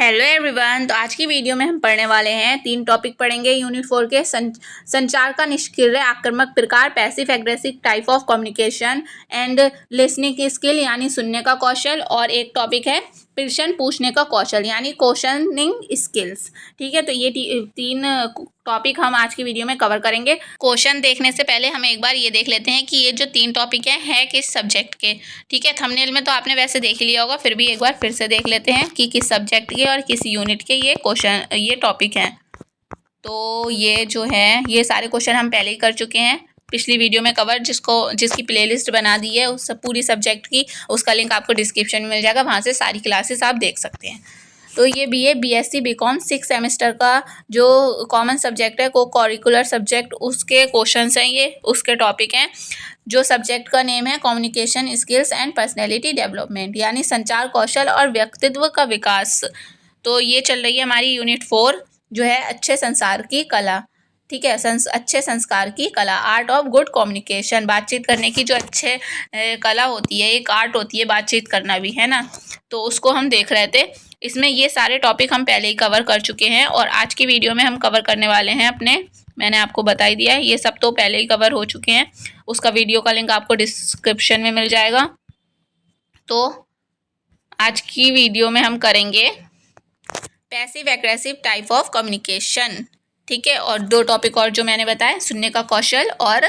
Hello everyone. तो आज की वीडियो में हम पढ़ने वाले हैं 3 टॉपिक पढ़ेंगे यूनिट 4 के संचार का निष्क्रिय आक्रामक प्रकार, passive aggressive type of communication and listening skill यानी सुनने का कौशल, और एक टॉपिक है प्रश्न पूछने का कौशल यानी क्वेश्चनिंग स्किल्स। ठीक है, तो ये 3 टॉपिक हम आज की वीडियो में कवर करेंगे। क्वेश्चन देखने से पहले हम एक बार ये देख लेते हैं कि ये जो 3 टॉपिक है किस सब्जेक्ट के। ठीक है, थंबनेल में तो आपने वैसे देख लिया होगा, फिर भी एक बार फिर से देख लेते हैं कि किस सब्जेक्ट के और किस यूनिट के ये टॉपिक हैं। तो ये जो है ये सारे क्वेश्चन हम पहले ही कर चुके हैं पिछली वीडियो में कवर, जिसकी प्लेलिस्ट बना दी है उस पूरी सब्जेक्ट की, उसका लिंक आपको डिस्क्रिप्शन में मिल जाएगा, वहाँ से सारी क्लासेस आप देख सकते हैं। तो ये BA BSc BCom 6 सेमेस्टर का जो कॉमन सब्जेक्ट है, को करिकुलर सब्जेक्ट, उसके क्वेश्चंस हैं, ये उसके टॉपिक हैं। जो सब्जेक्ट का नेम है communication skills and personality development यानी संचार कौशल और व्यक्तित्व का विकास। तो ये चल रही है हमारी यूनिट 4 जो है अच्छे संसार की कला। ठीक है, अच्छे संस्कार की कला, आर्ट ऑफ गुड कम्युनिकेशन। बातचीत करने की जो अच्छे कला होती है, एक आर्ट होती है बातचीत करना भी, है ना। तो उसको हम देख रहे थे। इसमें ये सारे टॉपिक हम पहले ही कवर कर चुके हैं और आज की वीडियो में हम कवर करने वाले हैं मैंने आपको बता ही दिया है, ये सब तो पहले ही कवर हो चुके हैं। उसका वीडियो का लिंक आपको डिस्क्रिप्शन में मिल जाएगा। तो आज की वीडियो में हम करेंगे passive aggressive type of communication. ठीक है, और 2 टॉपिक और जो मैंने बताया, सुनने का कौशल और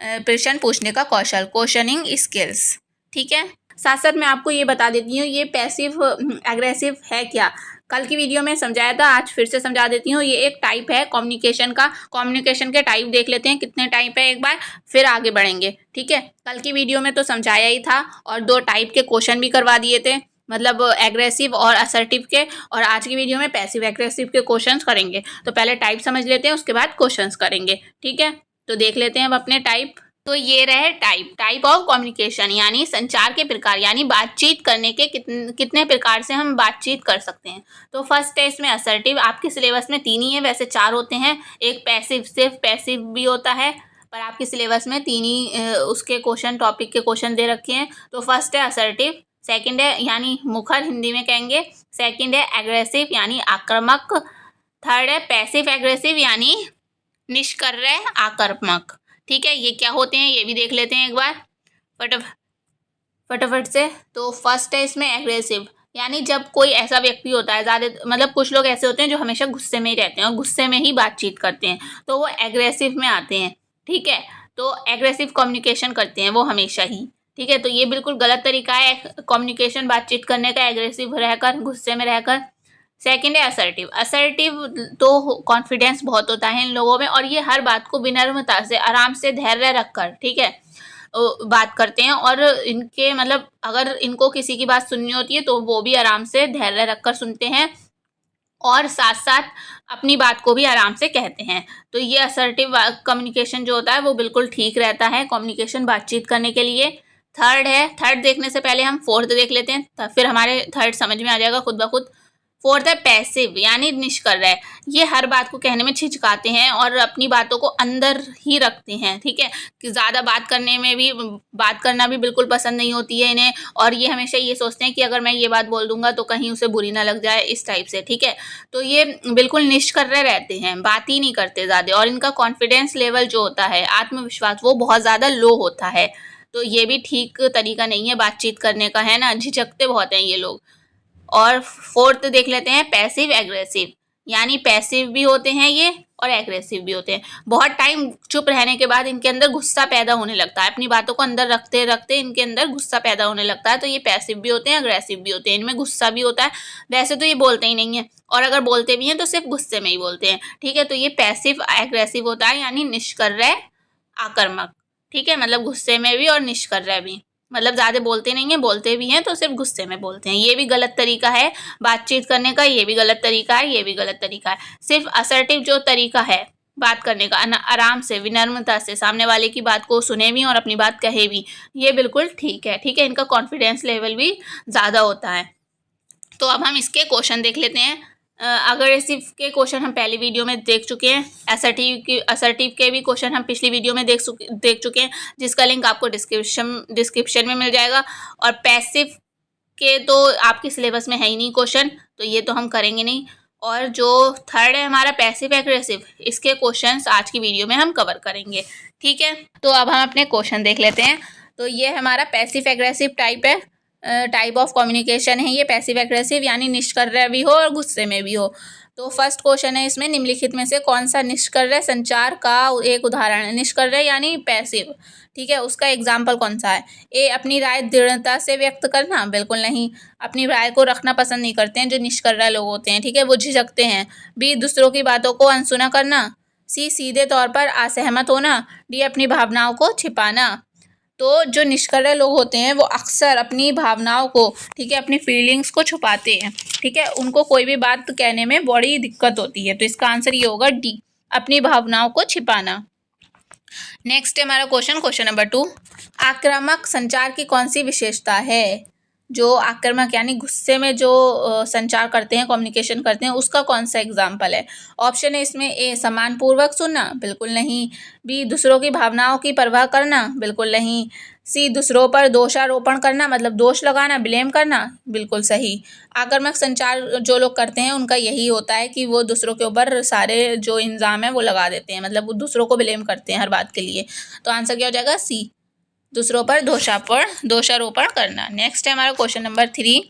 प्रश्न पूछने का कौशल, क्वेश्चनिंग स्किल्स। ठीक है, साथ साथ मैं आपको ये बता देती हूँ ये पैसिव एग्रेसिव है क्या। कल की वीडियो में समझाया था, आज फिर से समझा देती हूँ। ये एक टाइप है कम्युनिकेशन का। कम्युनिकेशन के टाइप देख लेते हैं कितने टाइप है एक बार, फिर आगे बढ़ेंगे। ठीक है, कल की वीडियो में तो समझाया ही था और 2 टाइप के क्वेश्चन भी करवा दिए थे, मतलब एग्रेसिव और असर्टिव के। और आज की वीडियो में पैसिव एग्रेसिव के क्वेश्चंस करेंगे। तो पहले टाइप समझ लेते हैं, उसके बाद क्वेश्चंस करेंगे। ठीक है, तो देख लेते हैं अब अपने टाइप। तो ये रहे टाइप ऑफ कम्युनिकेशन यानी संचार के प्रकार, यानी बातचीत करने के कितने प्रकार से हम बातचीत कर सकते हैं। तो फर्स्ट है इसमें असर्टिव। आपके सिलेबस में 3 ही है, वैसे 4 होते हैं। एक पैसिव, सिर्फ पैसिव भी होता है, पर आपके सिलेबस में 3 ही उसके क्वेश्चन, टॉपिक के क्वेश्चन दे रखे हैं। तो फर्स्ट है असर्टिव, सेकंड है यानी मुखर हिंदी में कहेंगे, सेकंड है एग्रेसिव यानी आक्रामक, थर्ड है पैसिव एग्रेसिव यानी निष्क्रिय आक्रामक। ठीक है, ये क्या होते हैं ये भी देख लेते हैं एक बार फटाफट से। तो फर्स्ट है इसमें एग्रेसिव, यानी जब कोई ऐसा व्यक्ति होता है, ज़्यादा मतलब कुछ लोग ऐसे होते हैं जो हमेशा गुस्से में ही रहते हैं और गुस्से में ही बातचीत करते हैं, तो वो एग्रेसिव में आते हैं। ठीक है, तो एग्रेसिव कम्युनिकेशन करते हैं वो हमेशा ही। ठीक है, तो ये बिल्कुल गलत तरीका है कम्युनिकेशन बातचीत करने का, एग्रेसिव रहकर, गुस्से में रहकर। सेकंड है असर्टिव। असर्टिव तो कॉन्फिडेंस बहुत होता है इन लोगों में और ये हर बात को विनम्रता से, आराम से, धैर्य रखकर, ठीक है, बात करते हैं। और इनके मतलब अगर इनको किसी की बात सुननी होती है तो वो भी आराम से धैर्य रखकर सुनते हैं और साथ साथ अपनी बात को भी आराम से कहते हैं। तो ये असर्टिव कम्युनिकेशन जो होता है वो बिल्कुल ठीक रहता है कम्युनिकेशन बातचीत करने के लिए। थर्ड है, थर्ड देखने से पहले हम फोर्थ देख लेते हैं, फिर हमारे थर्ड समझ में आ जाएगा खुद ब खुद। फोर्थ है पैसिव यानी निष्क्रिय। ये हर बात को कहने में झिझकाते हैं और अपनी बातों को अंदर ही रखते हैं। ठीक है, कि ज़्यादा बात करना भी बिल्कुल पसंद नहीं होती है इन्हें, और ये हमेशा ये सोचते हैं कि अगर मैं ये बात बोल दूंगा तो कहीं उसे बुरी ना लग जाए, इस टाइप से। ठीक है, तो ये बिल्कुल निष्क्रिय रहते हैं, बात ही नहीं करते ज़्यादा, और इनका कॉन्फिडेंस लेवल जो होता है, आत्मविश्वास, वो बहुत ज़्यादा लो होता है। तो ये भी ठीक तरीका नहीं है बातचीत करने का, है ना, झिझकते बहुत हैं ये लोग। और फोर्थ देख लेते हैं पैसिव एग्रेसिव, यानी पैसिव भी होते हैं ये और एग्रेसिव भी होते हैं। बहुत टाइम चुप रहने के बाद इनके अंदर गुस्सा पैदा होने लगता है, अपनी बातों को अंदर रखते रखते इनके अंदर गुस्सा पैदा होने लगता है। तो ये पैसिव भी होते हैं, एग्रेसिव भी होते हैं, इनमें गुस्सा भी होता है। वैसे तो ये बोलते ही नहीं है, और अगर बोलते भी हैं तो सिर्फ गुस्से में ही बोलते हैं। ठीक है, तो ये पैसिव एग्रेसिव होता है यानी निष्क्रिय आक्रामक। ठीक है, मतलब गुस्से में भी और निष्क्रिय भी, मतलब ज़्यादा बोलते नहीं हैं, बोलते भी हैं तो सिर्फ गुस्से में बोलते हैं। ये भी गलत तरीका है बातचीत करने का, ये भी गलत तरीका है, ये भी गलत तरीका है। सिर्फ असर्टिव जो तरीका है बात करने का, आराम से, विनम्रता से, सामने वाले की बात को सुने भी और अपनी बात कहे भी, ये बिल्कुल ठीक है। ठीक है, इनका कॉन्फिडेंस लेवल भी ज़्यादा होता है। तो अब हम इसके क्वेश्चन देख लेते हैं। अग्रेसिव के क्वेश्चन हम पहली वीडियो में देख चुके हैं, असर्टिव के भी क्वेश्चन हम पिछली वीडियो में देख चुके हैं, जिसका लिंक आपको डिस्क्रिप्शन में मिल जाएगा। और पैसिव के तो आपके सिलेबस में है ही नहीं क्वेश्चन, तो ये तो हम करेंगे नहीं। और जो थर्ड है हमारा पैसिव एग्रेसिव, इसके क्वेश्चंस आज की वीडियो में हम कवर करेंगे, ठीक है। तो अब हम अपने क्वेश्चन देख लेते हैं। तो ये हमारा पैसिव एग्रेसिव टाइप है, टाइप ऑफ कम्युनिकेशन है ये पैसिव एग्रेसिव, यानी निष्क्रिय भी हो और गुस्से में भी हो। तो फर्स्ट क्वेश्चन है इसमें, निम्नलिखित में से कौन सा निष्क्रिय संचार का एक उदाहरण है। निष्क्रिय यानी पैसिव, ठीक है, उसका एग्जाम्पल कौन सा है। ए, अपनी राय दृढ़ता से व्यक्त करना, बिल्कुल नहीं, अपनी राय को रखना पसंद नहीं करते हैं जो निष्क्रिय लोग होते हैं, ठीक है, वो झिझकते हैं। बी, दूसरों की बातों को अनसुना करना। सी, सीधे तौर पर असहमत होना। डी, अपनी भावनाओं को छिपाना। तो जो निष्क्रिय लोग होते हैं वो अक्सर अपनी भावनाओं को, ठीक है, अपनी फीलिंग्स को छुपाते हैं, ठीक है, उनको कोई भी बात कहने में बड़ी दिक्कत होती है। तो इसका आंसर ये होगा डी, अपनी भावनाओं को छिपाना। नेक्स्ट है हमारा क्वेश्चन नंबर 2, आक्रामक संचार की कौन सी विशेषता है। जो आक्रामक यानी गुस्से में जो संचार करते हैं, कम्युनिकेशन करते हैं, उसका कौन सा एग्जाम्पल है। ऑप्शन है इसमें, ए, सम्मानपूर्वक सुनना, बिल्कुल नहीं। बी, दूसरों की भावनाओं की परवाह करना, बिल्कुल नहीं। सी, दूसरों पर दोषारोपण करना, मतलब दोष लगाना, ब्लेम करना, बिल्कुल सही। आक्रामक संचार जो लोग करते हैं उनका यही होता है कि वो दूसरों के ऊपर सारे जो इल्ज़ाम है वो लगा देते हैं, मतलब वो दूसरों को ब्लेम करते हैं हर बात के लिए। तो आंसर क्या हो जाएगा, सी, दूसरों पर दोषारोपण करना। नेक्स्ट है हमारा क्वेश्चन नंबर 3,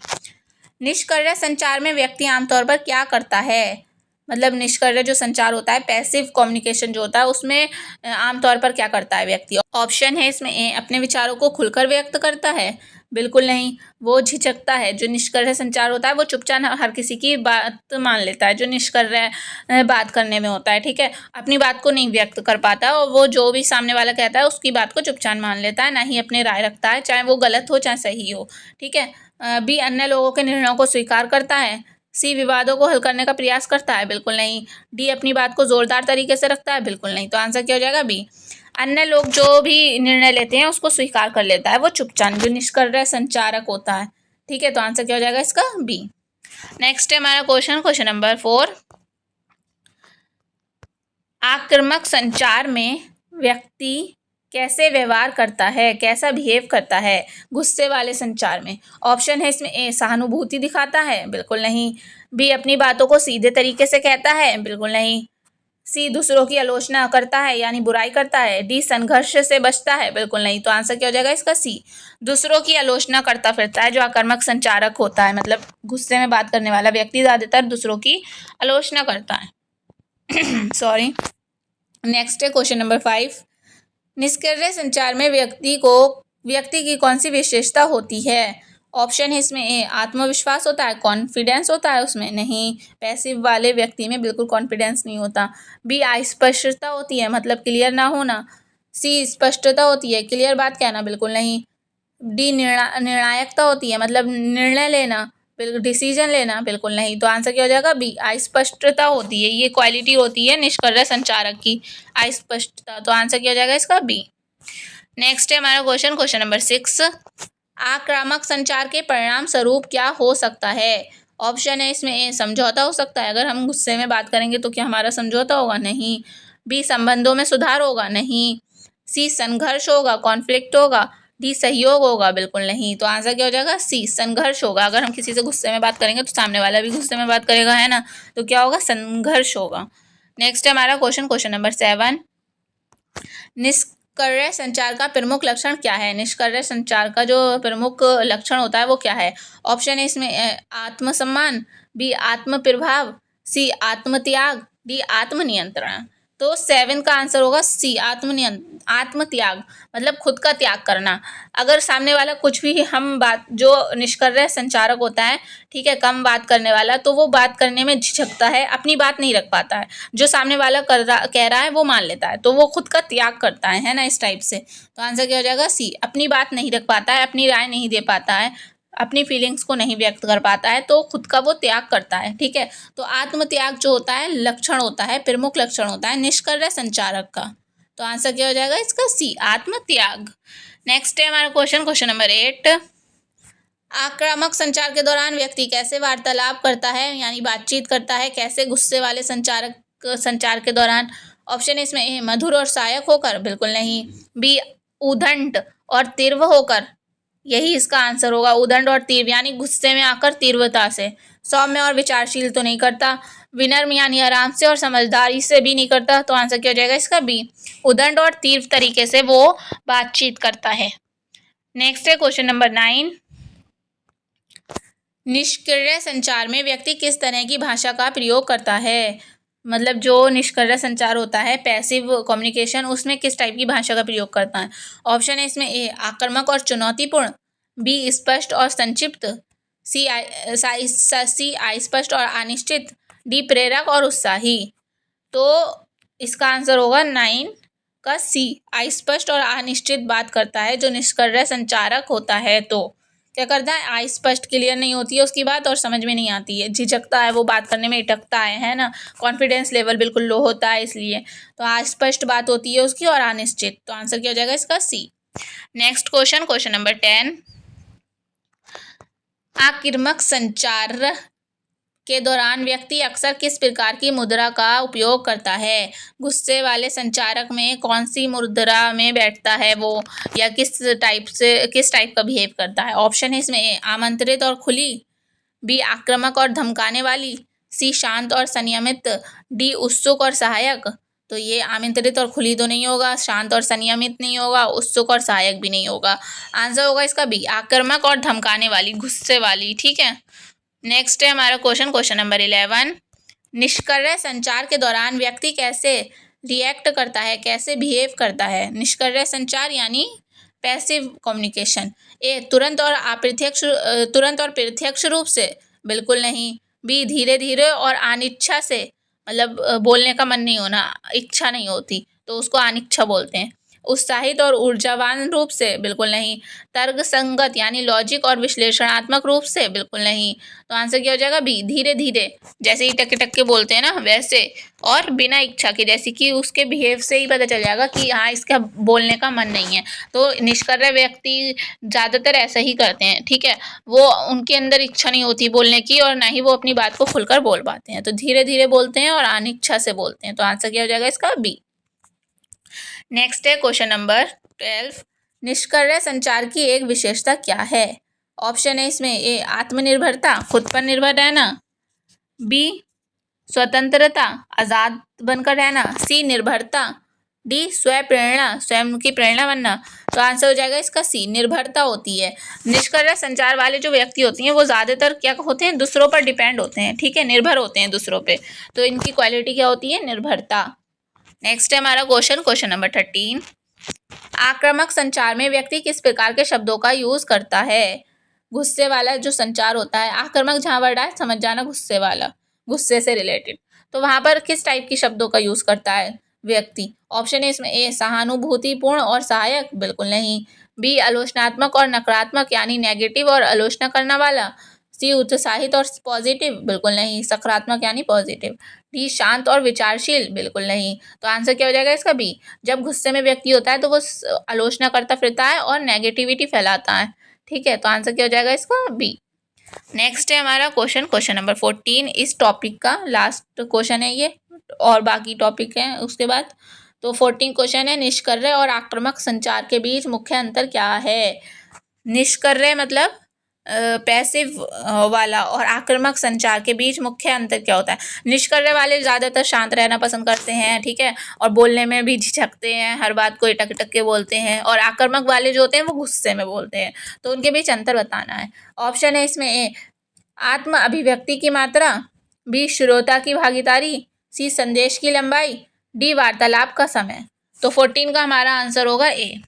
निष्क्रिय संचार में व्यक्ति आमतौर पर क्या करता है। मतलब निष्क्रिय जो संचार होता है, पैसिव कम्युनिकेशन जो होता है, उसमें आमतौर पर क्या करता है व्यक्ति। ऑप्शन है इसमें, ए, अपने विचारों को खुलकर व्यक्त करता है, बिल्कुल नहीं, वो झिझकता है। जो निष्क्रिय संचार होता है वो चुपचाप हर किसी की बात मान लेता है, जो निष्क्रिय बात करने में होता है, ठीक है, अपनी बात को नहीं व्यक्त कर पाता और वो जो भी सामने वाला कहता है उसकी बात को चुपचाप मान लेता है, ना ही अपनी राय रखता है, चाहे वो गलत हो चाहे सही हो, ठीक है। बी, अन्य लोगों के निर्णयों को स्वीकार करता है। सी, विवादों को हल करने का प्रयास करता है, बिल्कुल नहीं। डी, अपनी बात को जोरदार तरीके से रखता है, बिल्कुल नहीं। तो आंसर क्या हो जाएगा, बी, अन्य लोग जो भी निर्णय लेते हैं उसको स्वीकार कर लेता है, वो चुपचाप, जो निष्क्रिय संचारक होता है, ठीक है। तो आंसर क्या हो जाएगा इसका, बी। नेक्स्ट है हमारा क्वेश्चन नंबर 4, आक्रामक संचार में व्यक्ति कैसे व्यवहार करता है, कैसा बिहेव करता है गुस्से वाले संचार में। ऑप्शन है इसमें, ए, सहानुभूति दिखाता है, बिल्कुल नहीं। बी, अपनी बातों को सीधे तरीके से कहता है, बिल्कुल नहीं। सी, दूसरों की आलोचना करता है यानी बुराई करता है। डी, संघर्ष से बचता है, बिल्कुल नहीं। तो आंसर क्या हो जाएगा इसका, सी, दूसरों की आलोचना करता फिरता है जो आक्रामक संचारक होता है, मतलब गुस्से में बात करने वाला व्यक्ति ज़्यादातर दूसरों की आलोचना करता है। सॉरी। नेक्स्ट है क्वेश्चन नंबर 5, निष्क्रिय संचार में व्यक्ति की कौन सी विशेषता होती है। ऑप्शन है इसमें, ए, आत्मविश्वास होता है, कॉन्फिडेंस होता है उसमें, नहीं, पैसिव वाले व्यक्ति में बिल्कुल कॉन्फिडेंस नहीं होता। बी, अस्पष्टता होती है, मतलब क्लियर ना होना। सी, स्पष्टता होती है, क्लियर बात कहना, बिल्कुल नहीं। डी, निर्णायकता होती है, मतलब निर्णय लेना, बिल्कुल डिसीजन लेना, बिल्कुल नहीं। तो आंसर क्या हो जाएगा, बी, अस्पष्टता होती है, ये क्वालिटी होती है निष्क्रिय संचारक की, अस्पष्टता। तो आंसर क्या हो जाएगा इसका, बी। नेक्स्ट है हमारा क्वेश्चन नंबर 6, आक्रामक संचार के परिणाम स्वरूप क्या हो सकता है। ऑप्शन है इसमें, ए, समझौता हो सकता है, अगर हम गुस्से में बात करेंगे तो क्या हमारा समझौता होगा, नहीं। बी, संबंधों में सुधार होगा, नहीं। सी, संघर्ष होगा, कॉन्फ्लिक्ट होगा। डी, सहयोग होगा, बिल्कुल नहीं। तो आंसर क्या हो जाएगा, सी, संघर्ष होगा। अगर हम किसी से गुस्से में बात करेंगे तो सामने वाला भी गुस्से में बात करेगा, है ना, तो क्या होगा, संघर्ष होगा। नेक्स्ट है हमारा क्वेश्चन नंबर 7, निष्क्रिय संचार का प्रमुख लक्षण क्या है। निष्क्रिय संचार का जो प्रमुख लक्षण होता है वो क्या है। ऑप्शन है इसमें, आत्मसम्मान। बी, आत्म प्रभाव। सी, आत्मत्याग। डी, आत्मनियंत्रण। तो 7 का आंसर होगा सी, आत्मत्याग, मतलब खुद का त्याग करना। अगर सामने वाला कुछ भी हम बात, जो निष्क्रिय संचारक होता है, ठीक है, कम बात करने वाला, तो वो बात करने में झिझकता है, अपनी बात नहीं रख पाता है, जो सामने वाला कह रहा है वो मान लेता है, तो वो खुद का त्याग करता है ना, इस टाइप से। तो आंसर क्या हो जाएगा, सी, अपनी बात नहीं रख पाता है, अपनी राय नहीं दे पाता है, अपनी फीलिंग्स को नहीं व्यक्त कर पाता है, तो खुद का वो त्याग करता है, ठीक है। तो आत्मत्याग जो होता है लक्षण होता है, प्रमुख लक्षण होता है निष्क्रिय संचारक का। तो आंसर क्या हो जाएगा इसका, सी, आत्मत्याग। नेक्स्ट है हमारा क्वेश्चन नंबर 8, आक्रामक संचार के दौरान व्यक्ति कैसे वार्तालाप करता है, यानी बातचीत करता है कैसे गुस्से वाले संचार के दौरान। ऑप्शन है इसमें, ए, मधुर और सहायक होकर, बिल्कुल नहीं। बी, उद्दंड और तीव्र होकर, यही इसका आंसर होगा। उदंड और तीव्र यानी गुस्से में आकर तीव्रता से। सौम्य और विचारशील तो नहीं करता। विनम्र यानी आराम से और समझदारी से भी नहीं करता। तो आंसर क्या हो जाएगा इसका बी। उदंड और तीव्र तरीके से वो बातचीत करता है। नेक्स्ट है क्वेश्चन नंबर 9। निष्क्रिय संचार में व्यक्ति किस तरह की भाषा का प्रयोग करता है? मतलब जो निष्क्रिय संचार होता है, पैसिव कम्युनिकेशन, उसमें किस टाइप की भाषा का प्रयोग करता है? ऑप्शन है इसमें ए आक्रामक और चुनौतीपूर्ण, बी स्पष्ट और संक्षिप्त, सी अस्पष्ट और अनिश्चित, डी प्रेरक और उत्साही। तो इसका आंसर होगा 9 का सी, अस्पष्ट और अनिश्चित बात करता है जो निष्क्रिय संचारक होता है। तो क्या करता है, अस्पष्ट क्लियर नहीं होती है उसकी बात और समझ में नहीं आती है, झिझकता है वो बात करने में, अटकता है ना, कॉन्फिडेंस लेवल बिल्कुल लो होता है इसलिए। तो अस्पष्ट बात होती है उसकी और अनिश्चित। तो आंसर क्या हो जाएगा इसका C. Next question, question number 10। आक्रामक संचार के दौरान व्यक्ति अक्सर किस प्रकार की मुद्रा का उपयोग करता है? गुस्से वाले संचारक में कौन सी मुद्रा में बैठता है वो, या किस टाइप का बिहेव करता है? ऑप्शन है इसमें ए आमंत्रित और खुली, बी आक्रामक और धमकाने वाली, सी शांत और संयमित, डी उत्सुक और सहायक। तो ये आमंत्रित और खुली तो नहीं होगा, शांत और संयमित नहीं होगा, उत्सुक और सहायक भी नहीं होगा। आंसर होगा इसका बी, आक्रामक और धमकाने वाली, गुस्से वाली। ठीक है। नेक्स्ट है हमारा क्वेश्चन, क्वेश्चन नंबर 11। निष्क्रिय संचार के दौरान व्यक्ति कैसे रिएक्ट करता है, कैसे बिहेव करता है? निष्क्रिय संचार यानी पैसिव कम्युनिकेशन। ए तुरंत और प्रत्यक्ष रूप से, बिल्कुल नहीं। बी धीरे धीरे और अनिच्छा से, मतलब बोलने का मन नहीं होना, इच्छा नहीं होती तो उसको अनिच्छा बोलते हैं। उत्साहित और ऊर्जावान रूप से, बिल्कुल नहीं। तर्क संगत यानी लॉजिक और विश्लेषणात्मक रूप से, बिल्कुल नहीं। तो आंसर क्या हो जाएगा बी, धीरे धीरे, जैसे ही टक टक के बोलते हैं ना वैसे, और बिना इच्छा के, जैसे कि उसके बिहेव से ही पता चल जाएगा कि हाँ इसका बोलने का मन नहीं है। तो निष्क्रिय व्यक्ति ज़्यादातर ऐसा ही करते हैं। ठीक है, वो उनके अंदर इच्छा नहीं होती बोलने की और ना ही वो अपनी बात को खुलकर बोल पाते हैं, तो धीरे धीरे बोलते हैं और अनिच्छा से बोलते हैं। तो आंसर क्या हो जाएगा इसका बी। नेक्स्ट है क्वेश्चन नंबर 12। निष्क्रिय संचार की एक विशेषता क्या है? ऑप्शन है इसमें ए आत्मनिर्भरता, खुद पर निर्भर रहना, बी स्वतंत्रता, आज़ाद बनकर रहना, सी निर्भरता, डी स्वप्रेरणा, स्वयं की प्रेरणा बनना। तो आंसर हो जाएगा इसका सी, निर्भरता होती है। निष्क्रिय संचार वाले जो व्यक्ति होते हैं वो ज़्यादातर क्या होते हैं, दूसरों पर डिपेंड होते हैं। ठीक है, निर्भर होते हैं दूसरों पे, तो इनकी क्वालिटी क्या होती है, निर्भरता। नेक्स्ट है हमारा क्वेश्चन, क्वेश्चन नंबर 13। आक्रामक संचार में व्यक्ति किस प्रकार के शब्दों का यूज करता है? गुस्से वाला जो संचार होता है, आक्रामक जहाँ वर्ड आए समझ जाना गुस्से वाला, गुस्से से रिलेटेड, तो वहां पर किस टाइप की शब्दों का यूज करता है व्यक्ति? ऑप्शन है इसमें ए सहानुभूतिपूर्ण और सहायक, बिल्कुल नहीं। बी आलोचनात्मक और नकारात्मक यानी नेगेटिव और आलोचना करने वाला, सी उत्साहित और पॉजिटिव, बिल्कुल नहीं। सकारात्मक यानी पॉजिटिव। डी शांत और विचारशील, बिल्कुल नहीं। तो आंसर क्या हो जाएगा इसका बी। जब गुस्से में व्यक्ति होता है तो वो आलोचना करता फिरता है और नेगेटिविटी फैलाता है। ठीक है, तो आंसर क्या हो जाएगा इसका बी। नेक्स्ट है हमारा क्वेश्चन, क्वेश्चन नंबर 14। इस टॉपिक का लास्ट क्वेश्चन है ये, और बाकी टॉपिक हैं उसके बाद। तो 14 क्वेश्चन है, निष्क्रिय और आक्रामक संचार के बीच मुख्य अंतर क्या है? निष्क्रिय मतलब पैसिव वाला, और आक्रामक संचार के बीच मुख्य अंतर क्या होता है? निष्क्रिय वाले ज़्यादातर शांत रहना पसंद करते हैं, ठीक है, और बोलने में भी झिझकते हैं, हर बात को इटक इटक के बोलते हैं, और आक्रामक वाले जो होते हैं वो गुस्से में बोलते हैं। तो उनके बीच अंतर बताना है। ऑप्शन है इसमें ए आत्म अभिव्यक्ति की मात्रा, बी श्रोता की भागीदारी, सी संदेश की लंबाई, डी वार्तालाप का समय। तो 14 का हमारा आंसर होगा ए।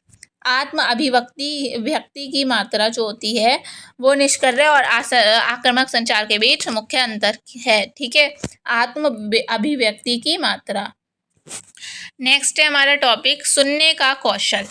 आत्म अभिव्यक्ति की मात्रा जो होती है वो निष्क्रिय और आक्रामक संचार के बीच मुख्य अंतर है। ठीक है, आत्म अभिव्यक्ति की मात्रा। नेक्स्ट है हमारा टॉपिक सुनने का कौशल।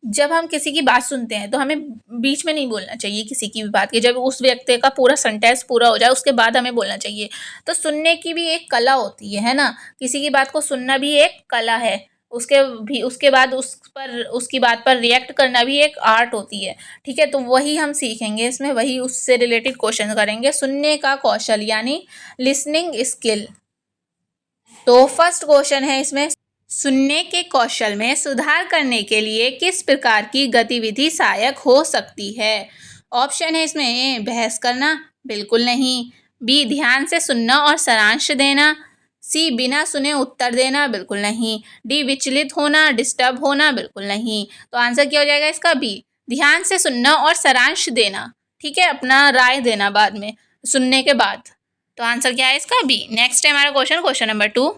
जब हम किसी की बात सुनते हैं तो हमें बीच में नहीं बोलना चाहिए किसी की भी बात की। जब उस व्यक्ति का पूरा सेंटेंस पूरा हो जाए उसके बाद हमें बोलना चाहिए। तो सुनने की भी एक कला होती है ना, किसी की बात को सुनना भी एक कला है। उसके बाद उसकी बात पर रिएक्ट करना भी एक आर्ट होती है। ठीक है, तो वही हम सीखेंगे इसमें, वही उससे रिलेटेड क्वेश्चन करेंगे। सुनने का कौशल यानी लिसनिंग स्किल। तो फर्स्ट क्वेश्चन है इसमें, सुनने के कौशल में सुधार करने के लिए किस प्रकार की गतिविधि सहायक हो सकती है? ऑप्शन है इसमें ए बहस करना, बिल्कुल नहीं। बी ध्यान से सुनना और सारांश देना। सी बिना सुने उत्तर देना, बिल्कुल नहीं। डी विचलित होना, डिस्टर्ब होना, बिल्कुल नहीं। तो आंसर क्या हो जाएगा इसका? बी ध्यान से सुनना और सारांश देना। ठीक है, अपना राय देना बाद में सुनने के बाद। तो आंसर क्या है इसका? बी। नेक्स्ट है हमारा क्वेश्चन नंबर 2।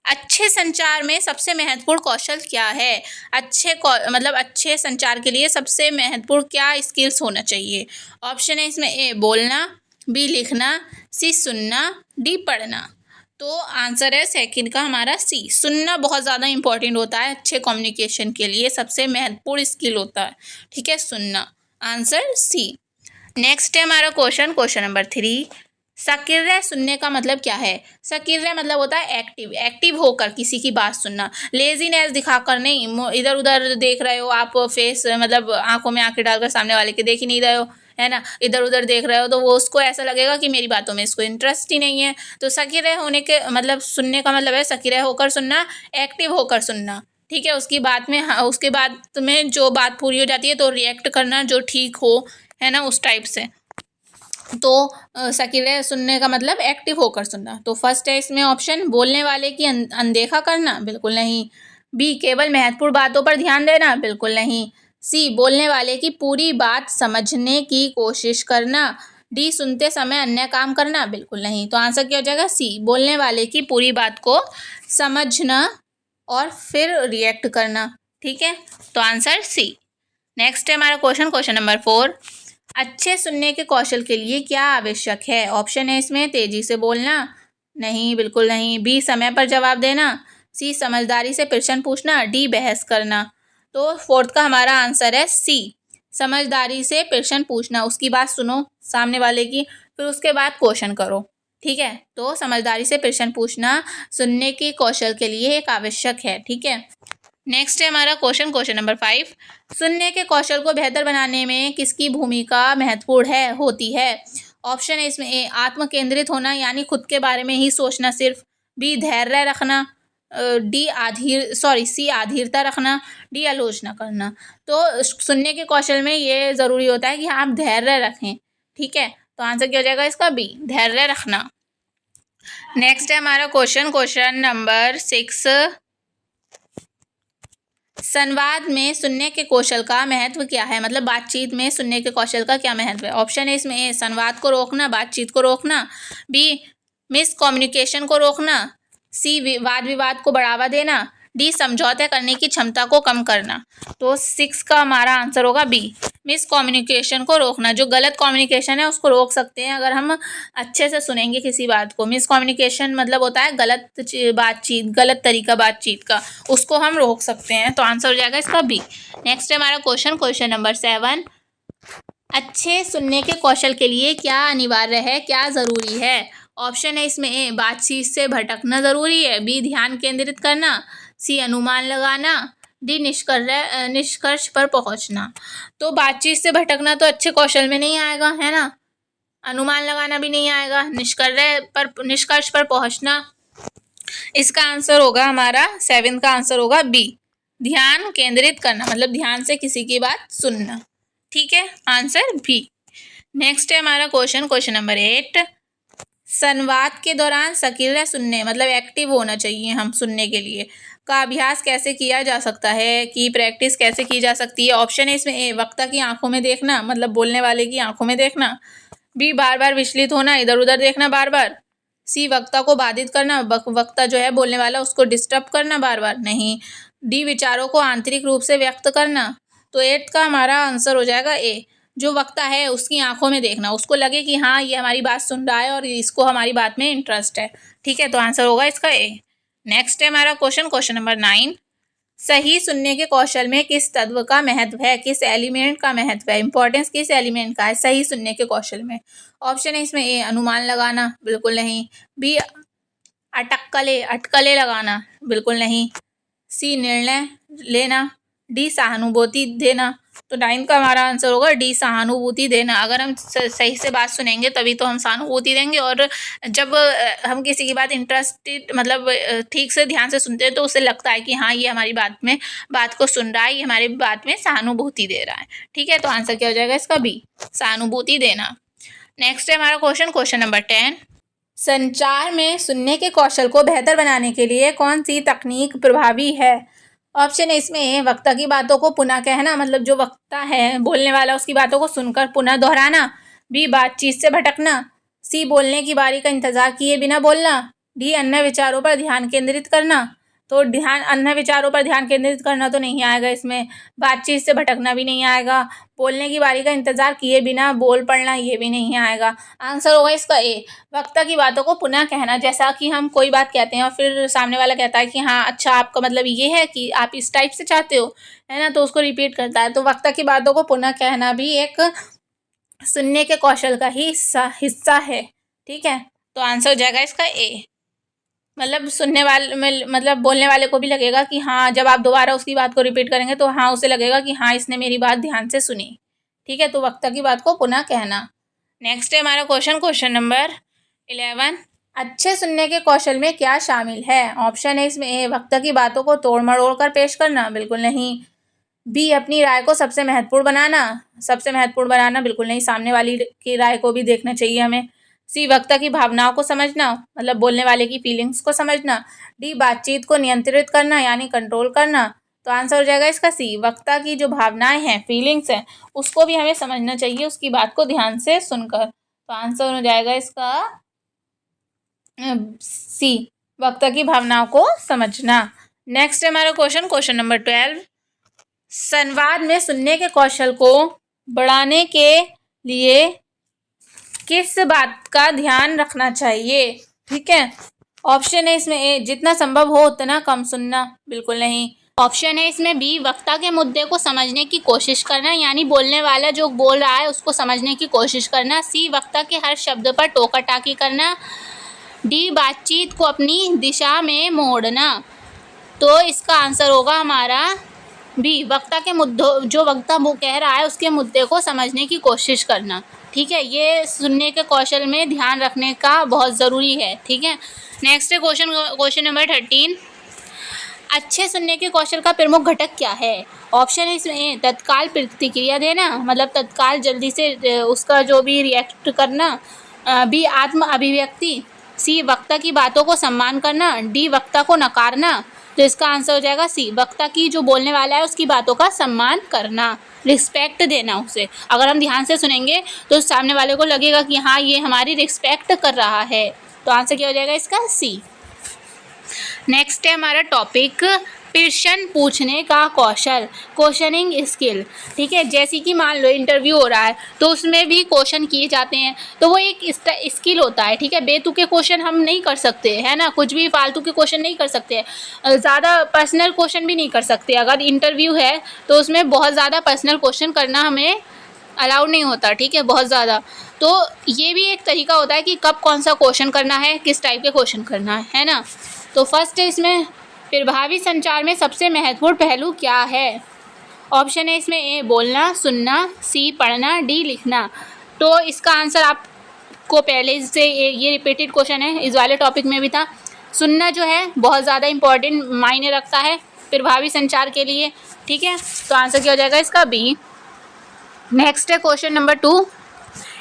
अच्छे संचार में सबसे महत्वपूर्ण कौशल क्या है? अच्छे संचार के लिए सबसे महत्वपूर्ण क्या स्किल्स होना चाहिए? ऑप्शन है इसमें ए बोलना, बी लिखना, सी सुनना, डी पढ़ना। तो आंसर है सेकंड का हमारा सी। सुनना बहुत ज़्यादा इंपॉर्टेंट होता है अच्छे कम्युनिकेशन के लिए, सबसे महत्वपूर्ण स्किल होता है। ठीक है, सुनना। Answer C. नेक्स्ट है हमारा क्वेश्चन नंबर 3। सक्रिय सुनने का मतलब क्या है? सक्रिय मतलब होता है एक्टिव होकर किसी की बात सुनना। लेजीनेस दिखाकर नहीं, इधर उधर देख रहे हो आप, फेस मतलब आंखों में आंखें डालकर सामने वाले के देख ही नहीं रहे हो, है ना, इधर उधर देख रहे हो, तो वो उसको ऐसा लगेगा कि मेरी बातों में इसको इंटरेस्ट ही नहीं है। तो सक्रिय होने के मतलब सुनने का मतलब है सक्रिय होकर सुनना, एक्टिव होकर सुनना। ठीक है, उसकी बात में उसके बाद में जो बात पूरी हो जाती है तो रिएक्ट करना जो ठीक हो, है ना, उस टाइप से। तो सक्रिय सुनने का मतलब एक्टिव होकर सुनना। तो फर्स्ट है इसमें ऑप्शन बोलने वाले की अनदेखा करना, बिल्कुल नहीं। बी केवल महत्वपूर्ण बातों पर ध्यान देना, बिल्कुल नहीं। सी बोलने वाले की पूरी बात समझने की कोशिश करना। डी सुनते समय अन्य काम करना, बिल्कुल नहीं। तो आंसर क्या हो जाएगा? सी बोलने वाले की पूरी बात को समझना और फिर रिएक्ट करना। ठीक है, तो आंसर सी। नेक्स्ट है हमारा क्वेश्चन नंबर 4। अच्छे सुनने के कौशल के लिए क्या आवश्यक है? ऑप्शन है इसमें तेजी से बोलना, नहीं, बिल्कुल नहीं। बी समय पर जवाब देना, सी समझदारी से प्रश्न पूछना, डी बहस करना। तो फोर्थ का हमारा आंसर है सी समझदारी से प्रश्न पूछना। उसकी बात सुनो सामने वाले की, फिर उसके बाद क्वेश्चन करो। ठीक है, तो समझदारी से प्रश्न पूछना सुनने के कौशल के लिए एक आवश्यक है। ठीक है, नेक्स्ट है हमारा क्वेश्चन नंबर 5। सुनने के कौशल को बेहतर बनाने में किसकी भूमिका महत्वपूर्ण होती है? ऑप्शन है इसमें ए आत्म केंद्रित होना, यानी खुद के बारे में ही सोचना सिर्फ। बी धैर्य रखना, सी आधीरता रखना, डी आलोचना करना। तो सुनने के कौशल में ये ज़रूरी होता है कि आप धैर्य रखें। ठीक है, तो आंसर क्या हो जाएगा इसका? बी धैर्य रखना। नेक्स्ट है हमारा क्वेश्चन नंबर 6। संवाद में सुनने के कौशल का महत्व क्या है? मतलब बातचीत में सुनने के कौशल का क्या महत्व है? ऑप्शन है इसमें ए संवाद को रोकना, बातचीत को रोकना। बी मिस कम्युनिकेशन को रोकना। सी वाद विवाद को बढ़ावा देना। डी समझौते करने की क्षमता को कम करना। तो 6 का हमारा आंसर होगा बी मिस कम्युनिकेशन को रोकना। जो गलत कम्युनिकेशन है उसको रोक सकते हैं अगर हम अच्छे से सुनेंगे किसी बात को। मिस कम्युनिकेशन मतलब होता है गलत बातचीत, गलत तरीका बातचीत का, उसको हम रोक सकते हैं। तो आंसर हो जाएगा इसका बी। नेक्स्ट है हमारा क्वेश्चन नंबर 7। अच्छे सुनने के कौशल के लिए क्या अनिवार्य है, क्या ज़रूरी है? ऑप्शन है इसमें ए बातचीत से भटकना ज़रूरी है, बी ध्यान केंद्रित करना, सी अनुमान लगाना, डी निष्कर्ष पर पहुंचना। तो बातचीत से भटकना तो अच्छे कौशल में नहीं आएगा, है ना, अनुमान लगाना भी नहीं आएगा, निष्कर्ष पर पहुंचना। इसका आंसर होगा हमारा 7 का आंसर होगा बी ध्यान केंद्रित करना, मतलब ध्यान से किसी की बात सुनना। ठीक है, आंसर बी। नेक्स्ट है हमारा क्वेश्चन नंबर 8। संवाद के दौरान सक्रिय सुनने मतलब एक्टिव होना चाहिए हम सुनने के लिए का अभ्यास कैसे किया जा सकता है, की प्रैक्टिस कैसे की जा सकती है? ऑप्शन है इसमें ए वक्ता की आंखों में देखना, मतलब बोलने वाले की आंखों में देखना। बी बार बार विचलित होना, इधर उधर देखना बार बार। सी वक्ता को बाधित करना, वक्ता जो है बोलने वाला उसको डिस्टर्ब करना बार बार, नहीं। डी विचारों को आंतरिक रूप से व्यक्त करना। तो 8 का हमारा आंसर हो जाएगा ए जो वक्ता है उसकी आंखों में देखना, उसको लगे कि हाँ ये हमारी बात सुन रहा है और इसको हमारी बात में इंटरेस्ट है। ठीक है, तो आंसर होगा इसका ए। नेक्स्ट है हमारा क्वेश्चन नंबर 9। सही सुनने के कौशल में किस तत्व का महत्व है, किस एलिमेंट का महत्व है, इंपॉर्टेंस किस एलिमेंट का है सही सुनने के कौशल में? ऑप्शन है इसमें ए अनुमान लगाना, बिल्कुल नहीं। बी अटकले लगाना, बिल्कुल नहीं। सी निर्णय लेना। डी सहानुभूति देना। तो 9 का हमारा आंसर होगा डी, सहानुभूति देना। अगर हम सही से बात सुनेंगे तभी तो हम सहानुभूति देंगे, और जब हम किसी की बात इंटरेस्टेड मतलब ठीक से ध्यान से सुनते हैं तो उसे लगता है कि हाँ ये हमारी बात को सुन रहा है, ये हमारी बात में सहानुभूति दे रहा है। ठीक है, तो आंसर क्या हो जाएगा इसका? बी, सहानुभूति देना। नेक्स्ट है हमारा क्वेश्चन नंबर 10। संचार में सुनने के कौशल को बेहतर बनाने के लिए कौन सी तकनीक प्रभावी है? ऑप्शन है इसमें वक्ता की बातों को पुनः कहना, मतलब जो वक्ता है बोलने वाला उसकी बातों को सुनकर पुनः दोहराना। बी, बातचीत से भटकना। सी, बोलने की बारी का इंतजार किए बिना बोलना। डी, अन्य विचारों पर ध्यान केंद्रित करना। तो अन्य विचारों पर ध्यान केंद्रित करना तो नहीं आएगा इसमें, बातचीत से भटकना भी नहीं आएगा, बोलने की बारी का इंतजार किए बिना बोल पड़ना ये भी नहीं आएगा। आंसर होगा इसका ए, वक्ता की बातों को पुनः कहना। जैसा कि हम कोई बात कहते हैं और फिर सामने वाला कहता है कि हाँ अच्छा आपका मतलब ये है कि आप इस टाइप से चाहते हो, है ना, तो उसको रिपीट करता है। तो वक्ता की बातों को पुनः कहना भी एक सुनने के कौशल का ही हिस्सा है। ठीक है, तो आंसर हो जाएगा इसका ए। मतलब सुनने वाले में मतलब बोलने वाले को भी लगेगा कि हाँ, जब आप दोबारा उसकी बात को रिपीट करेंगे तो हाँ उसे लगेगा कि हाँ इसने मेरी बात ध्यान से सुनी। ठीक है, तो वक्ता की बात को पुनः कहना। नेक्स्ट है हमारा क्वेश्चन नंबर 11। अच्छे सुनने के कौशल में क्या शामिल है? ऑप्शन है इसमें ए, वक्ता की बातों को तोड़ मरोड़ कर पेश करना, बिल्कुल नहीं। बी, अपनी राय को सबसे महत्वपूर्ण बनाना, बिल्कुल नहीं, सामने वाली की राय को भी देखना चाहिए हमें। सी, वक्ता की भावनाओं को समझना, मतलब बोलने वाले की फीलिंग्स को समझना। डी, बातचीत को नियंत्रित करना यानी कंट्रोल करना। तो आंसर हो जाएगा इसका सी, वक्ता की जो भावनाएं हैं, फीलिंग्स हैं, उसको भी हमें समझना चाहिए उसकी बात को ध्यान से सुनकर। तो आंसर हो जाएगा इसका सी, वक्ता की भावनाओं को समझना। नेक्स्ट है हमारा क्वेश्चन नंबर 12। संवाद में सुनने के कौशल को बढ़ाने के लिए किस बात का ध्यान रखना चाहिए? ठीक है, ऑप्शन है इसमें ए, जितना संभव हो उतना कम सुनना, बिल्कुल नहीं। ऑप्शन है इसमें बी, वक्ता के मुद्दे को समझने की कोशिश करना, यानी बोलने वाला जो बोल रहा है उसको समझने की कोशिश करना। सी, वक्ता के हर शब्द पर टोका टाकी करना। डी, बातचीत को अपनी दिशा में मोड़ना। तो इसका आंसर होगा हमारा बी, वक्ता के मुद्दों जो वक्ता वो कह रहा है उसके मुद्दे को समझने की कोशिश करना। ठीक है, ये सुनने के कौशल में ध्यान रखने का बहुत ज़रूरी है। ठीक है, नेक्स्ट है क्वेश्चन नंबर 13। अच्छे सुनने के कौशल का प्रमुख घटक क्या है? ऑप्शन है इसमें तत्काल प्रतिक्रिया देना, मतलब तत्काल जल्दी से उसका जो भी रिएक्ट करना। बी, आत्म अभिव्यक्ति। सी, वक्ता की बातों को सम्मान करना। डी, वक्ता को नकारना। तो इसका आंसर हो जाएगा सी, वक्ता की जो बोलने वाला है उसकी बातों का सम्मान करना, रिस्पेक्ट देना उसे। अगर हम ध्यान से सुनेंगे तो सामने वाले को लगेगा कि हाँ ये हमारी रिस्पेक्ट कर रहा है। तो आंसर क्या हो जाएगा इसका? सी। नेक्स्ट है हमारा टॉपिक प्रश्न पूछने का कौशल, क्वेश्चनिंग स्किल। ठीक है, जैसे कि मान लो इंटरव्यू हो रहा है तो उसमें भी क्वेश्चन किए जाते हैं, तो वो एक स्किल होता है। ठीक है, बेतुके क्वेश्चन हम नहीं कर सकते, है ना, कुछ भी फालतू के क्वेश्चन नहीं कर सकते, ज़्यादा पर्सनल क्वेश्चन भी नहीं कर सकते। अगर इंटरव्यू है तो उसमें बहुत ज़्यादा पर्सनल क्वेश्चन करना हमें अलाउड नहीं होता। ठीक है, बहुत ज़्यादा। तो ये भी एक तरीका होता है कि कब कौन सा क्वेश्चन करना है, किस टाइप के क्वेश्चन करना है ना। तो फर्स्ट है इसमें प्रभावी संचार में सबसे महत्वपूर्ण पहलू क्या है? ऑप्शन है इसमें ए, बोलना, सुनना। सी, पढ़ना। डी, लिखना। तो इसका आंसर आपको पहले से ये रिपीटेड क्वेश्चन है, इस वाले टॉपिक में भी था। सुनना जो है बहुत ज़्यादा इम्पॉर्टेंट मायने रखता है प्रभावी संचार के लिए। ठीक है, तो आंसर क्या हो जाएगा इसका? बी। नेक्स्ट है क्वेश्चन नंबर 2।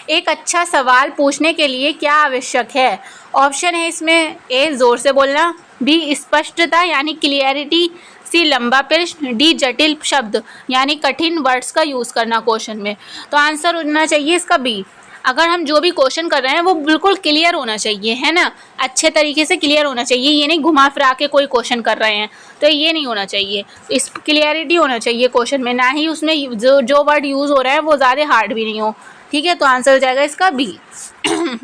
एक अच्छा सवाल पूछने के लिए क्या आवश्यक है? ऑप्शन है इसमें ए, ज़ोर से बोलना। बी, स्पष्टता यानी क्लियरिटी। सी, लंबा प्रश्न। डी, जटिल शब्द यानी कठिन वर्ड्स का यूज़ करना क्वेश्चन में। तो आंसर होना चाहिए इसका बी। अगर हम जो भी क्वेश्चन कर रहे हैं वो बिल्कुल क्लियर होना चाहिए, है ना, अच्छे तरीके से क्लियर होना चाहिए। ये नहीं घुमा फिरा के कोई क्वेश्चन कर रहे हैं, तो ये नहीं होना चाहिए। इस क्लियरिटी होना चाहिए क्वेश्चन में, ना ही उसमें जो वर्ड यूज़ हो रहा है वो ज़्यादा हार्ड भी नहीं हो। ठीक है, तो आंसर हो जाएगा इसका बी।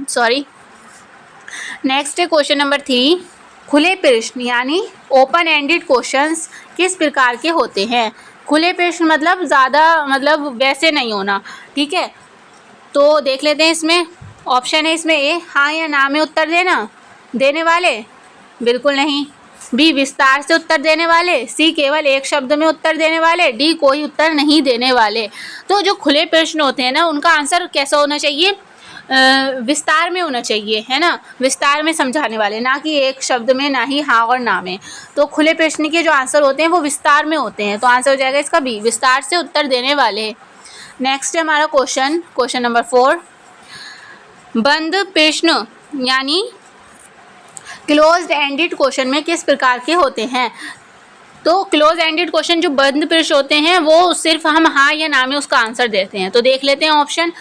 सॉरी। नेक्स्ट है क्वेश्चन नंबर 3। खुले प्रश्न यानी ओपन एंडेड क्वेश्चंस किस प्रकार के होते हैं? खुले प्रश्न मतलब ज़्यादा मतलब वैसे नहीं होना। ठीक है, तो देख लेते हैं इसमें। ऑप्शन है इसमें ए, हाँ या ना में उत्तर देना, देने वाले, बिल्कुल नहीं। बी विस्तार से उत्तर देने वाले, सी केवल एक शब्द में उत्तर देने वाले, डी कोई उत्तर नहीं देने वाले। तो जो खुले प्रश्न होते हैं ना, उनका आंसर कैसा होना चाहिए? विस्तार में होना चाहिए, है ना, विस्तार में समझाने वाले, ना कि एक शब्द में, ना ही हाँ और ना में। तो खुले प्रश्न के जो आंसर होते हैं वो विस्तार में होते हैं, तो आंसर हो जाएगा इसका बी, विस्तार से उत्तर देने वाले। नेक्स्ट है हमारा क्वेश्चन नंबर 4। बंद प्रश्न यानी क्लोज्ड एंडेड क्वेश्चन में किस प्रकार के होते हैं? तो क्लोज एंडेड क्वेश्चन जो बंद प्रश्न होते हैं वो सिर्फ हम हाँ या ना में उसका आंसर देते हैं। तो देख लेते हैं ऑप्शन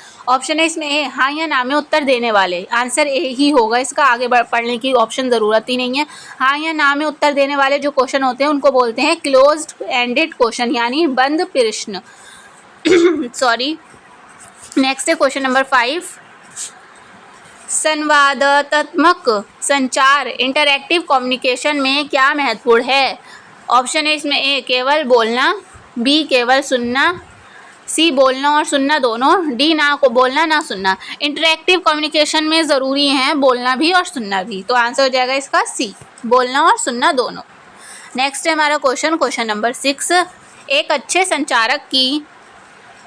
है इसमें ए, हाँ या ना में उत्तर देने वाले, आंसर ए ही होगा इसका, आगे पढ़ने की ऑप्शन ज़रूरत ही नहीं है। हाँ या ना में उत्तर देने वाले जो क्वेश्चन होते हैं उनको बोलते हैं क्लोज्ड एंडेड क्वेश्चन यानी बंद प्रश्न। सॉरी। नेक्स्ट है क्वेश्चन नंबर 5। संवादात्मक संचार इंटरैक्टिव कम्युनिकेशन में क्या महत्वपूर्ण है? ऑप्शन है इसमें ए, केवल बोलना, बी केवल सुनना, सी बोलना और सुनना दोनों, डी ना को बोलना ना सुनना। इंटरैक्टिव कम्युनिकेशन में ज़रूरी है बोलना भी और सुनना भी, तो आंसर हो जाएगा इसका सी, बोलना और सुनना दोनों। नेक्स्ट है हमारा क्वेश्चन नंबर 6। एक अच्छे संचारक की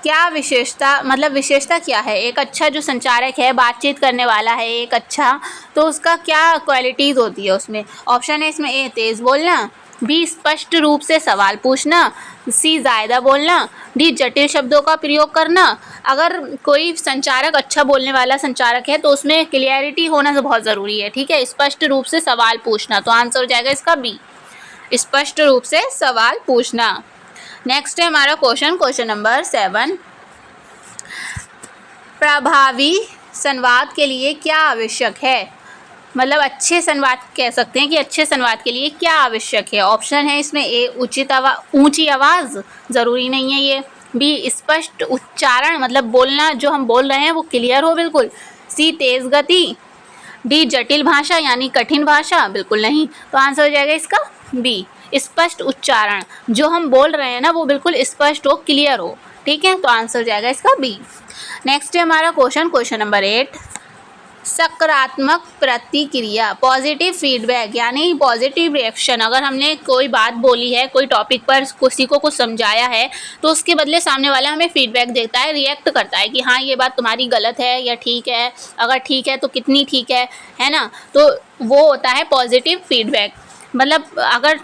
क्या विशेषता क्या है? एक अच्छा जो संचारक है, बातचीत करने वाला है एक अच्छा, तो उसका क्या क्वालिटीज़ होती है उसमें? ऑप्शन है इसमें ए, तेज़ बोलना, बी स्पष्ट रूप से सवाल पूछना, सी ज़्यादा बोलना, डी जटिल शब्दों का प्रयोग करना। अगर कोई संचारक अच्छा बोलने वाला संचारक है तो उसमें क्लियरिटी होना बहुत ज़रूरी है, ठीक है, स्पष्ट रूप से सवाल पूछना, तो आंसर हो जाएगा इसका बी, स्पष्ट रूप से सवाल पूछना। नेक्स्ट है हमारा क्वेश्चन नंबर 7। प्रभावी संवाद के लिए क्या आवश्यक है? मतलब अच्छे संवाद कह सकते हैं कि अच्छे संवाद के लिए क्या आवश्यक है? ऑप्शन है इसमें ए, ऊंची आवाज़, ज़रूरी नहीं है ये, बी स्पष्ट उच्चारण, मतलब बोलना जो हम बोल रहे हैं वो क्लियर हो बिल्कुल, सी तेज़ गति, डी जटिल भाषा यानी कठिन भाषा, बिल्कुल नहीं, तो आंसर हो जाएगा इसका बी, स्पष्ट उच्चारण, जो हम बोल रहे हैं ना वो बिल्कुल स्पष्ट हो, क्लियर हो, ठीक है, तो आंसर हो जाएगा इसका बी। नेक्स्ट है हमारा क्वेश्चन नंबर 8। सकारात्मक प्रतिक्रिया, पॉजिटिव फीडबैक यानी पॉजिटिव रिएक्शन। अगर हमने कोई बात बोली है, कोई टॉपिक पर किसी को कुछ समझाया है, तो उसके बदले सामने वाला हमें फीडबैक देता है, रिएक्ट करता है कि हाँ ये बात तुम्हारी गलत है या ठीक है, अगर ठीक है तो कितनी ठीक है ना, तो वो होता है पॉजिटिव फीडबैक। मतलब अगर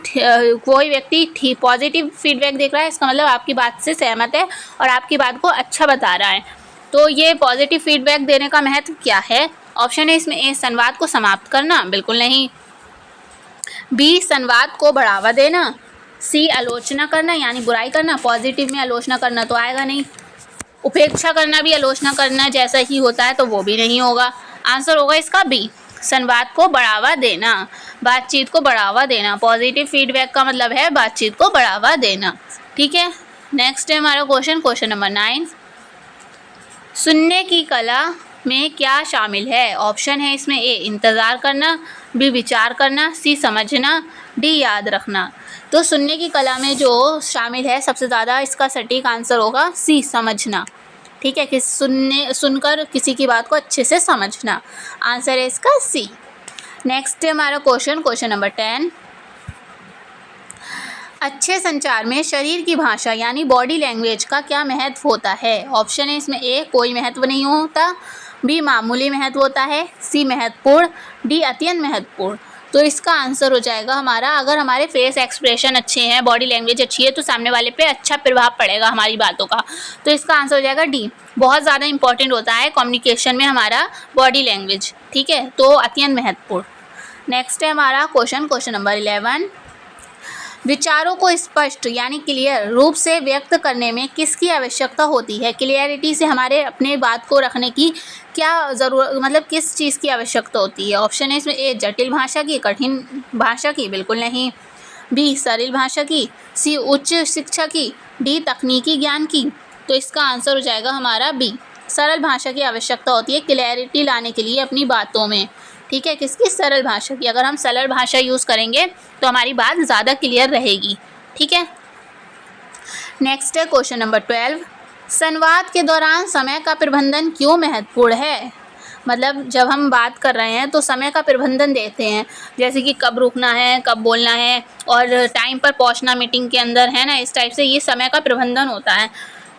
कोई व्यक्ति पॉजिटिव फीडबैक देख रहा है, इसका मतलब आपकी बात से सहमत है और आपकी बात को अच्छा बता रहा है। तो ये पॉजिटिव फीडबैक देने का महत्व क्या है? ऑप्शन है इसमें ए, संवाद को समाप्त करना, बिल्कुल नहीं, बी संवाद को बढ़ावा देना, सी आलोचना करना यानी बुराई करना, पॉजिटिव में आलोचना करना तो आएगा नहीं, उपेक्षा करना भी आलोचना करना जैसा ही होता है तो वो भी नहीं होगा, आंसर होगा इसका बी, संवाद को बढ़ावा देना, बातचीत को बढ़ावा देना। पॉजिटिव फीडबैक का मतलब है बातचीत को बढ़ावा देना, ठीक है। नेक्स्ट है हमारा क्वेश्चन नंबर 9। सुनने की कला में क्या शामिल है? ऑप्शन है इसमें ए, इंतज़ार करना, बी विचार करना, सी समझना, डी याद रखना। तो सुनने की कला में जो शामिल है सबसे ज़्यादा इसका सटीक आंसर होगा सी, समझना, ठीक है, कि सुनकर किसी की बात को अच्छे से समझना, आंसर है इसका सी। नेक्स्ट है हमारा क्वेश्चन नंबर 10। अच्छे संचार में शरीर की भाषा यानी बॉडी लैंग्वेज का क्या महत्व होता है? ऑप्शन है इसमें ए, कोई महत्व नहीं होता, बी मामूली महत्व होता है, सी महत्वपूर्ण, डी अत्यंत महत्वपूर्ण। तो इसका आंसर हो जाएगा हमारा, अगर हमारे फेस एक्सप्रेशन अच्छे हैं, बॉडी लैंग्वेज अच्छी है, तो सामने वाले पे अच्छा प्रभाव पड़ेगा हमारी बातों का, तो इसका आंसर हो जाएगा डी। बहुत ज़्यादा इंपॉर्टेंट होता है कम्युनिकेशन में हमारा बॉडी लैंग्वेज, ठीक है, तो अत्यंत महत्वपूर्ण। नेक्स्ट है हमारा क्वेश्चन नंबर 11। विचारों को स्पष्ट यानी क्लियर रूप से व्यक्त करने में किसकी आवश्यकता होती है? क्लियरिटी से हमारे अपने बात को रखने की क्या ज़रूरत, मतलब किस चीज़ की आवश्यकता होती है? ऑप्शन है इसमें ए, जटिल भाषा की, कठिन भाषा की, बिल्कुल नहीं, बी सरल भाषा की, सी उच्च शिक्षा की, डी तकनीकी ज्ञान की। तो इसका आंसर हो जाएगा हमारा बी, सरल भाषा की आवश्यकता होती है क्लियरिटी लाने के लिए अपनी बातों में, ठीक है, किसकी? सरल भाषा की। अगर हम सरल भाषा यूज़ करेंगे तो हमारी बात ज़्यादा क्लियर रहेगी, ठीक है। नेक्स्ट है क्वेश्चन नंबर 12। संवाद के दौरान समय का प्रबंधन क्यों महत्वपूर्ण है? मतलब जब हम बात कर रहे हैं तो समय का प्रबंधन देते हैं, जैसे कि कब रुकना है, कब बोलना है और टाइम पर पहुंचना मीटिंग के अंदर, है ना। इस टाइप से ये समय का प्रबंधन होता है।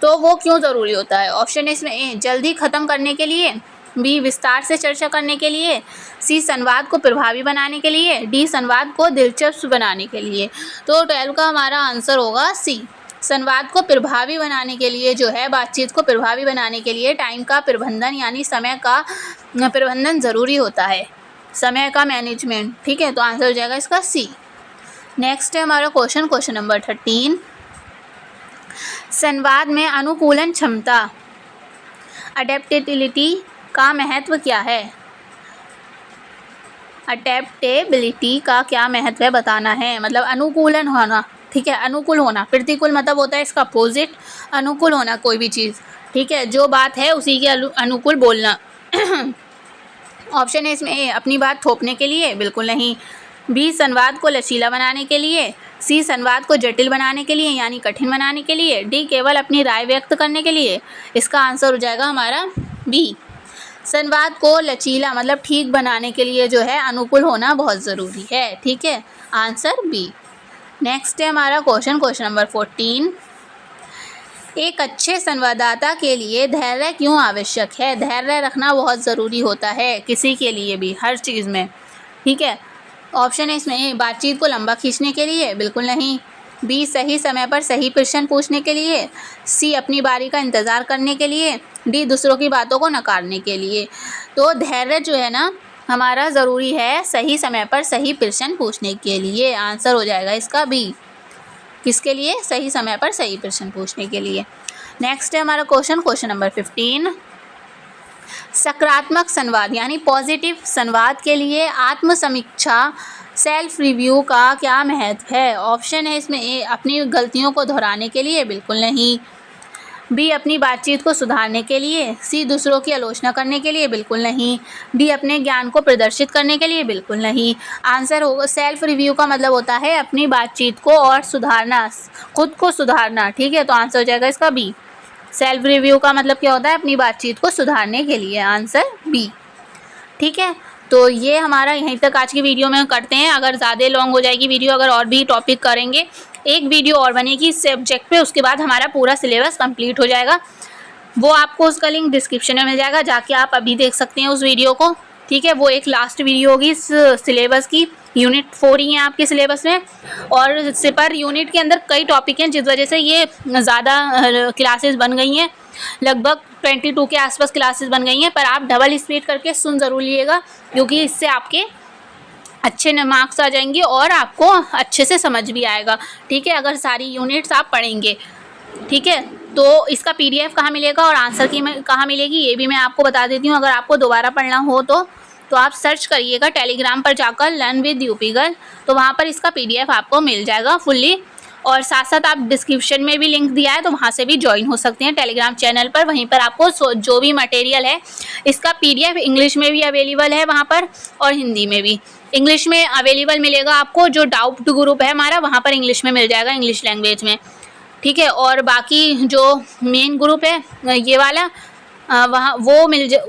तो वो क्यों ज़रूरी होता है? ऑप्शन है इसमें ए जल्दी ख़त्म करने के लिए, बी विस्तार से चर्चा करने के लिए, सी संवाद को प्रभावी बनाने के लिए, डी संवाद को दिलचस्प बनाने के लिए। तो 12 का हमारा आंसर होगा सी, संवाद को प्रभावी बनाने के लिए जो है, बातचीत को प्रभावी बनाने के लिए टाइम का प्रबंधन यानी समय का प्रबंधन ज़रूरी होता है, समय का मैनेजमेंट। ठीक है, तो आंसर हो जाएगा इसका सी। नेक्स्ट है हमारा क्वेश्चन नंबर 13। संवाद में अनुकूलन क्षमता अडेप्टेबिलिटी का महत्व क्या है? अडेप्टेबिलिटी का क्या महत्व है बताना है, मतलब अनुकूलन होना। ठीक है, अनुकूल होना, प्रतिकूल मतलब होता है इसका अपोजिट, अनुकूल होना कोई भी चीज़। ठीक है, जो बात है उसी के अनुकूल बोलना। ऑप्शन है इसमें ए अपनी बात थोपने के लिए, बिल्कुल नहीं। बी संवाद को लचीला बनाने के लिए, सी संवाद को जटिल बनाने के लिए यानी कठिन बनाने के लिए, डी केवल अपनी राय व्यक्त करने के लिए। इसका आंसर हो जाएगा हमारा बी, संवाद को लचीला मतलब ठीक बनाने के लिए जो है अनुकूल होना बहुत ज़रूरी है। ठीक है, आंसर बी। नेक्स्ट है हमारा क्वेश्चन नंबर 14। एक अच्छे संवाददाता के लिए धैर्य क्यों आवश्यक है? धैर्य रखना बहुत ज़रूरी होता है किसी के लिए भी, हर चीज़ में। ठीक है, ऑप्शन है इसमें बातचीत को लंबा खींचने के लिए, बिल्कुल नहीं। बी सही समय पर सही प्रश्न पूछने के लिए, सी अपनी बारी का इंतज़ार करने के लिए, डी दूसरों की बातों को नकारने के लिए। तो धैर्य जो है ना हमारा ज़रूरी है सही समय पर सही प्रश्न पूछने के लिए। आंसर हो जाएगा इसका बी, किसके लिए? सही समय पर सही प्रश्न पूछने के लिए। नेक्स्ट है हमारा क्वेश्चन नंबर 15। सकारात्मक संवाद यानी पॉजिटिव संवाद के लिए आत्मसमीक्षा सेल्फ रिव्यू का क्या महत्व है? ऑप्शन है इसमें ए अपनी गलतियों को दोहराने के लिए, बिल्कुल नहीं। बी अपनी बातचीत को सुधारने के लिए, सी दूसरों की आलोचना करने के लिए, बिल्कुल नहीं। डी अपने ज्ञान को प्रदर्शित करने के लिए, बिल्कुल नहीं। आंसर होगा सेल्फ रिव्यू का मतलब होता है अपनी बातचीत को और सुधारना, खुद को सुधारना। ठीक है, तो आंसर हो जाएगा इसका बी। सेल्फ रिव्यू का मतलब क्या होता है? अपनी बातचीत को सुधारने के लिए। Answer B. ठीक है, तो ये हमारा यहीं तक आज की वीडियो में करते हैं। अगर ज़्यादा लॉन्ग हो जाएगी वीडियो, अगर और भी टॉपिक करेंगे, एक वीडियो और बनेगी इस सब्जेक्ट पे, उसके बाद हमारा पूरा सिलेबस कंप्लीट हो जाएगा। वो आपको उसका लिंक डिस्क्रिप्शन में मिल जाएगा, जाके आप अभी देख सकते हैं उस वीडियो को। ठीक है, वो एक लास्ट वीडियो होगी इस सिलेबस की। यूनिट 4 ही है आपके सिलेबस में, और पर यूनिट के अंदर कई टॉपिक हैं जिस वजह से ये ज़्यादा क्लासेस बन गई हैं, लगभग 22 के आसपास क्लासेस बन गई हैं। पर आप डबल स्पीड करके सुन ज़रूर लीजिएगा, क्योंकि इससे आपके अच्छे मार्क्स आ जाएंगे और आपको अच्छे से समझ भी आएगा। ठीक है, अगर सारी यूनिट्स आप पढ़ेंगे। ठीक है, तो इसका PDF कहाँ मिलेगा और आंसर की कहाँ मिलेगी ये भी मैं आपको बता देती हूँ। अगर आपको दोबारा पढ़ना हो तो आप सर्च करिएगा टेलीग्राम पर जाकर लर्न विद यूपी गर्ल, तो वहाँ पर इसका PDF आपको मिल जाएगा फुल्ली। और साथ साथ आप डिस्क्रिप्शन में भी लिंक दिया है, तो वहाँ से भी ज्वाइन हो सकते हैं टेलीग्राम चैनल पर। वहीं पर आपको जो भी मटेरियल है इसका PDF इंग्लिश में भी अवेलेबल है वहाँ पर, और हिंदी में भी। इंग्लिश में अवेलेबल मिलेगा आपको, जो डाउट ग्रुप है हमारा वहाँ पर इंग्लिश में मिल जाएगा, इंग्लिश लैंग्वेज में। ठीक है, और बाकी जो मेन ग्रुप है ये वाला वहाँ वो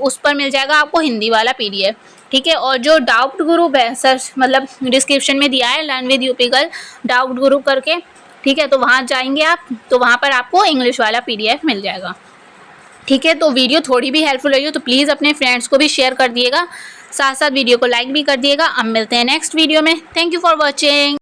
उस पर मिल जाएगा आपको हिंदी वाला PDF। ठीक है, और जो डाउट ग्रुप है सर्च मतलब डिस्क्रिप्शन में दिया है learn with UP girl doubt group करके। ठीक है, तो वहाँ जाएंगे आप, तो वहाँ पर आपको इंग्लिश वाला PDF मिल जाएगा। ठीक है, तो वीडियो थोड़ी भी हेल्पफुल रही हो तो प्लीज़ अपने फ्रेंड्स को भी शेयर कर दिएगा, साथ साथ वीडियो को लाइक भी कर दिएगा। अब मिलते हैं नेक्स्ट वीडियो में। Thank you for watching.